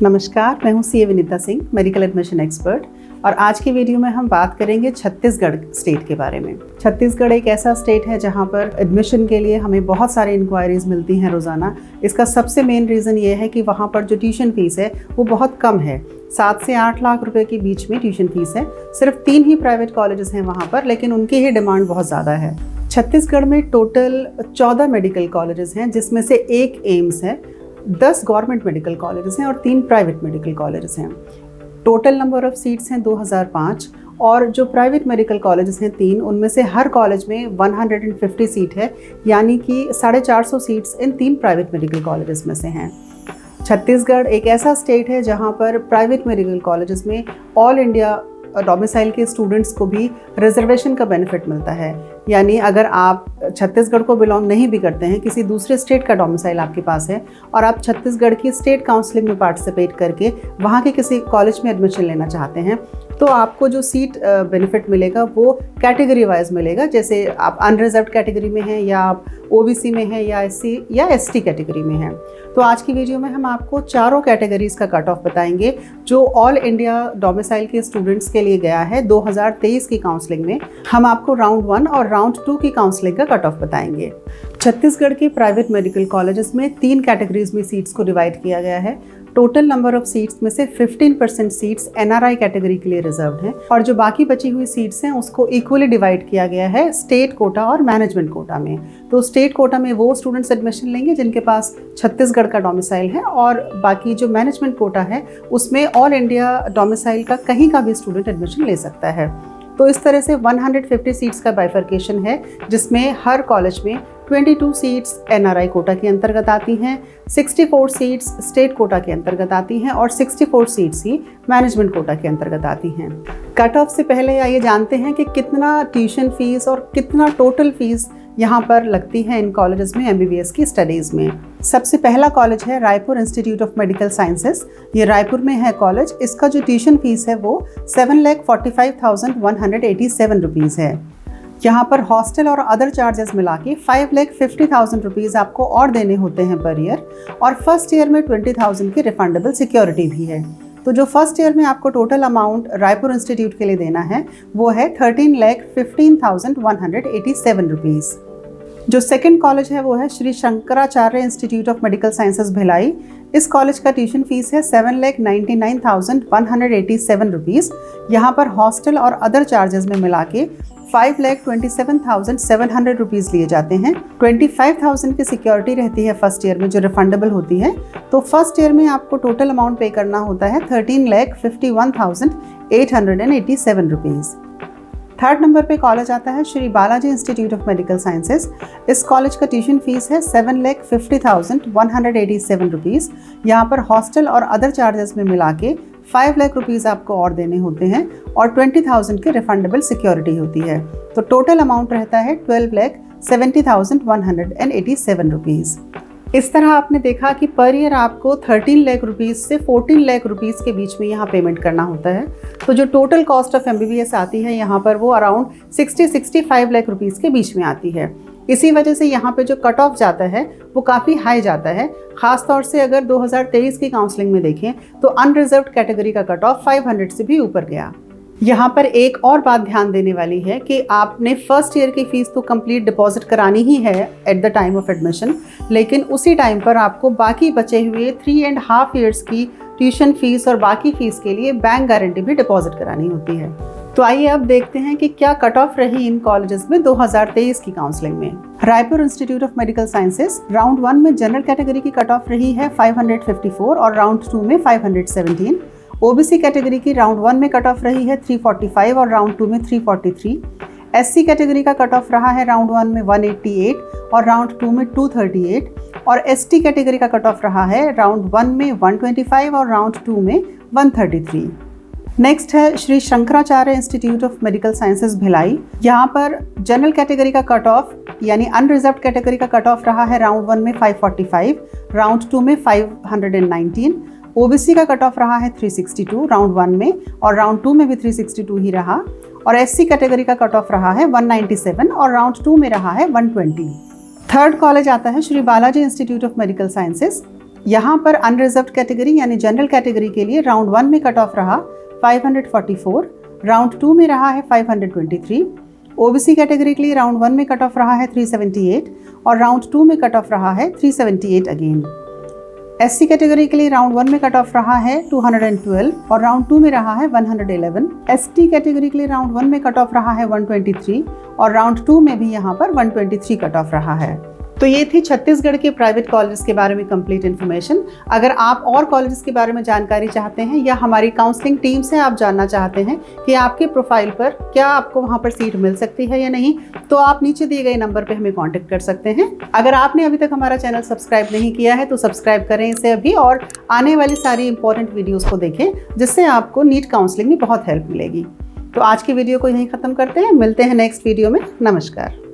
नमस्कार, मैं हूं CA Vinita Singh, medical admission expert. और आज की वीडियो में हम बात करेंगे छत्तीसगढ़ स्टेट के बारे में। छत्तीसगढ़ एक ऐसा स्टेट है जहां पर एडमिशन के लिए हमें बहुत सारी इंक्वायरीज मिलती हैं रोज़ाना। इसका सबसे मेन रीज़न ये है कि वहां पर जो ट्यूशन फीस है वो बहुत कम है। 7 से 8 लाख रुपए के बीच में ट्यूशन फीस है। सिर्फ 3 ही प्राइवेट कॉलेजेस हैं वहाँ पर, लेकिन उनकी ही डिमांड बहुत ज़्यादा है। छत्तीसगढ़ में टोटल 14 मेडिकल कॉलेजेस हैं, जिसमें से एक एम्स है, 10 गवर्नमेंट मेडिकल कॉलेजेस हैं और 3 प्राइवेट मेडिकल कॉलेजेस हैं। टोटल नंबर ऑफ़ सीट्स हैं 2005, और जो प्राइवेट मेडिकल कॉलेजेस हैं 3, उनमें से हर कॉलेज में 150 सीट है, यानी कि 450 seats in 3 private medical colleges में से हैं। छत्तीसगढ़ एक ऐसा स्टेट है जहां पर प्राइवेट मेडिकल कॉलेजेस में ऑल इंडिया डोमिसाइल के स्टूडेंट्स को भी रिजर्वेशन का बेनिफिट मिलता है। यानी अगर आप छत्तीसगढ़ को बिलोंग नहीं भी करते हैं, किसी दूसरे स्टेट का डोमिसाइल आपके पास है और आप छत्तीसगढ़ की स्टेट काउंसलिंग में पार्टिसिपेट करके वहाँ के किसी कॉलेज में एडमिशन लेना चाहते हैं, तो आपको जो सीट बेनिफिट मिलेगा वो कैटेगरी वाइज मिलेगा। जैसे आप अनरिजर्व्ड कैटेगरी में हैं, या आप ओबीसी में हैं, या एससी या एसटी कैटेगरी में हैं। तो आज की वीडियो में हम आपको चारों कैटेगरीज का कट ऑफ बताएंगे जो ऑल इंडिया डोमिसाइल के स्टूडेंट्स के लिए गया है 2023 की काउंसलिंग में। हम आपको राउंड 1 और राउंड 2 की काउंसलिंग का कट ऑफ बताएंगे। छत्तीसगढ़ के प्राइवेट मेडिकल कॉलेजेस में 3 कैटेगरीज में सीट्स को डिवाइड किया गया है। टोटल नंबर ऑफ सीट्स में से 15% सीट्स एनआरआई कैटेगरी के लिए रिजर्व्ड हैं, और जो बाकी बची हुई सीट्स हैं उसको इक्वली डिवाइड किया गया है स्टेट कोटा और मैनेजमेंट कोटा में। तो स्टेट कोटा में वो स्टूडेंट्स एडमिशन लेंगे जिनके पास छत्तीसगढ़ का डोमिसाइल है, और बाकी जो मैनेजमेंट कोटा है उसमें ऑल इंडिया डोमिसाइल का कहीं का भी स्टूडेंट एडमिशन ले सकता है। तो इस तरह से 150 सीट्स का बाइफर्केशन है, जिसमें हर कॉलेज में 22 सीट्स एनआरआई कोटा के अंतर्गत आती हैं, 64 सीट्स स्टेट कोटा के अंतर्गत आती हैं और 64 सीट्स ही मैनेजमेंट कोटा के अंतर्गत आती हैं। कट ऑफ से पहले आइए जानते हैं कि कितना ट्यूशन फीस और कितना टोटल फीस यहाँ पर लगती है इन कॉलेजेस में एमबीबीएस की स्टडीज़ में। सबसे पहला कॉलेज है Raipur institute of medical sciences. ये रायपुर में है कॉलेज। इसका जो ट्यूशन फीस है वो 7,45,187 रुपीज़ है। यहाँ पर हॉस्टल और अदर चार्जेस मिला के 5,50,000 रुपीज़ आपको और देने होते हैं पर ईयर, और फर्स्ट ईयर में 20,000 की रिफंडेबल सिक्योरिटी भी है। तो जो फर्स्ट ईयर में आपको टोटल अमाउंट रायपुर इंस्टीट्यूट के लिए देना है वो है 13,15,187 रुपीज़। जो सेकंड कॉलेज है वो है Shri Shankaracharya institute of medical sciences Bhilai. इस कॉलेज का ट्यूशन फीस है 7,99,187 रुपीज़। यहाँ पर हॉस्टल और अदर चार्जेस में मिला के 5,27,700 रुपीज़ लिए जाते हैं। 25,000 की सिक्योरिटी रहती है फर्स्ट ईयर में जो रिफंडेबल होती है। तो फर्स्ट ईयर में आपको टोटल अमाउंट पे करना होता है 13,51,887 रुपीज़। थर्ड नंबर पे कॉलेज आता है Shri Balaji institute of medical sciences. इस कॉलेज का ट्यूशन फीस है 7,50,187 रुपीज़। यहाँ पर हॉस्टल और अदर चार्जेस में मिला के 5 लाख रुपीज़ आपको और देने होते हैं, और 20,000 की रिफंडेबल सिक्योरिटी होती है। तो टोटल अमाउंट रहता है 12,70,187 रुपीज़। इस तरह आपने देखा कि पर ईयर आपको 13 लाख रुपीज़ से 14 लाख रुपीज़ के बीच में यहाँ पेमेंट करना होता है। तो जो टोटल कॉस्ट ऑफ एमबीबीएस आती है यहाँ पर वो अराउंड 60-65 लाख रुपीज़ के बीच में आती है। इसी वजह से यहाँ पे जो कट ऑफ जाता है वो काफ़ी हाई जाता है। ख़ास तौर से अगर 2023 की काउंसलिंग में देखें तो अनरिजर्व्ड कैटेगरी का कट ऑफ 500 से भी ऊपर गया। यहाँ पर एक और बात ध्यान देने वाली है कि आपने फर्स्ट ईयर की फ़ीस तो कंप्लीट डिपॉजिट करानी ही है at the time of admission, लेकिन उसी टाइम पर आपको बाकी बचे हुए 3.5 ईयर्स की ट्यूशन फीस और बाकी फ़ीस के लिए बैंक गारंटी भी डिपॉजिट करानी होती है। तो आइए अब देखते हैं कि क्या कट ऑफ रही इन कॉलेजेस में 2023 की काउंसलिंग में। Raipur institute of medical sciences round 1 में जनरल कैटेगरी की कट ऑफ रही है 554 और राउंड 2 में 517। ओबीसी कैटेगरी की राउंड 1 में कट ऑफ रही है 345 और राउंड 2 में 343। एससी कैटेगरी का कट ऑफ रहा है राउंड 1 में 188 और राउंड 2 में 238, और एसटी कैटेगरी का कट ऑफ रहा है राउंड 1 में 125 और राउंड 2 में 133। नेक्स्ट है Shri Shankaracharya institute of medical sciences Bhilai. यहाँ पर जनरल कैटेगरी का कट ऑफ यानी अनरिजर्व्ड कैटेगरी का कट ऑफ रहा है राउंड 1 में 545, राउंड 2 में 519। ओबीसी का कट ऑफ रहा है 362 राउंड 1 में, और राउंड 2 में भी 362 ही रहा, और एससी कैटेगरी का कट ऑफ रहा है 197 और राउंड 2 में रहा है 120। थर्ड कॉलेज आता है Shri Balaji institute of medical sciences. यहाँ पर अनरिजर्व्ड कैटेगरी यानी जनरल कैटेगरी के लिए राउंड 1 में कट ऑफ रहा 544, राउंड 2 में रहा है 523, ओबीसी कैटेगरी के लिए राउंड 1 में कट ऑफ रहा है 378 और राउंड 2 में कट ऑफ रहा है 378 अगेन। एससी कैटेगरी के लिए राउंड 1 में कट ऑफ रहा है 212 और राउंड 2 में रहा है 111। एसटी कैटेगरी के लिए राउंड 1 में कट ऑफ रहा है 123 और राउंड 2 में भी यहाँ पर 123 कट ऑफ रहा है। तो ये थी छत्तीसगढ़ के प्राइवेट कॉलेजेस के बारे में कंप्लीट इन्फॉर्मेशन। अगर आप और कॉलेजेस के बारे में जानकारी चाहते हैं या हमारी काउंसलिंग टीम से आप जानना चाहते हैं कि आपके प्रोफाइल पर क्या आपको वहाँ पर सीट मिल सकती है या नहीं, तो आप नीचे दिए गए नंबर पर हमें कॉन्टेक्ट कर सकते हैं। अगर आपने अभी तक हमारा चैनल सब्सक्राइब नहीं किया है तो सब्सक्राइब करें इसे अभी और आने वाली सारी इंपॉर्टेंट वीडियोज़ को देखें, जिससे आपको नीट काउंसलिंग में बहुत हेल्प मिलेगी। तो आज की वीडियो को यहीं ख़त्म करते हैं, मिलते हैं नेक्स्ट वीडियो में। नमस्कार।